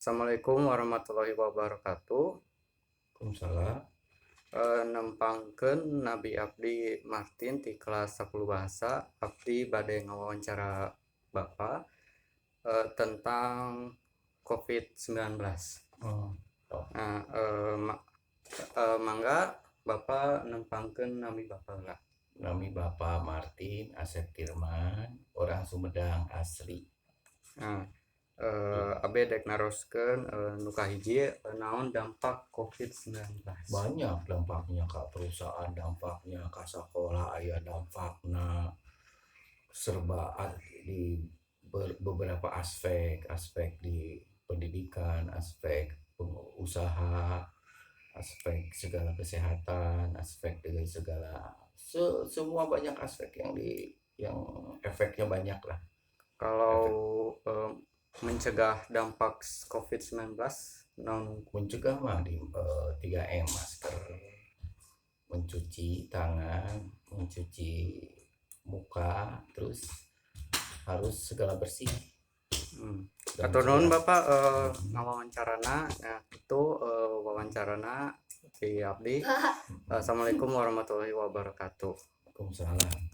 Assalamualaikum warahmatullahi wabarakatuh. Waalaikumsalam. Nempangkeun Nabi Abdi Martin di kelas 10 bahasa. Abdi bade ngawawancara Bapak tentang COVID-19. Oh, oh. Nah, mangga Bapak nempangkeun nami Bapak lah. Nami Bapak Martin Asep Tirman, orang Sumedang asli. Nah, Abe dek naroskeun nu kahiji naon dampak COVID-19. Banyak dampaknya ke perusahaan, dampaknya ke sekolah, aya dampaknya serba di beberapa aspek di pendidikan, aspek usaha, aspek segala kesehatan, aspek dari segala semua banyak aspek yang efeknya banyak lah. Kalau mencegah dampak COVID-19 non Mencegah mah di 3M, masker, mencuci tangan, mencuci muka, terus harus segala bersih. atau non Bapak ngawawancarana itu wawancarana di Abdi. Assalamualaikum warahmatullahi wabarakatuh. Waalaikumsalam.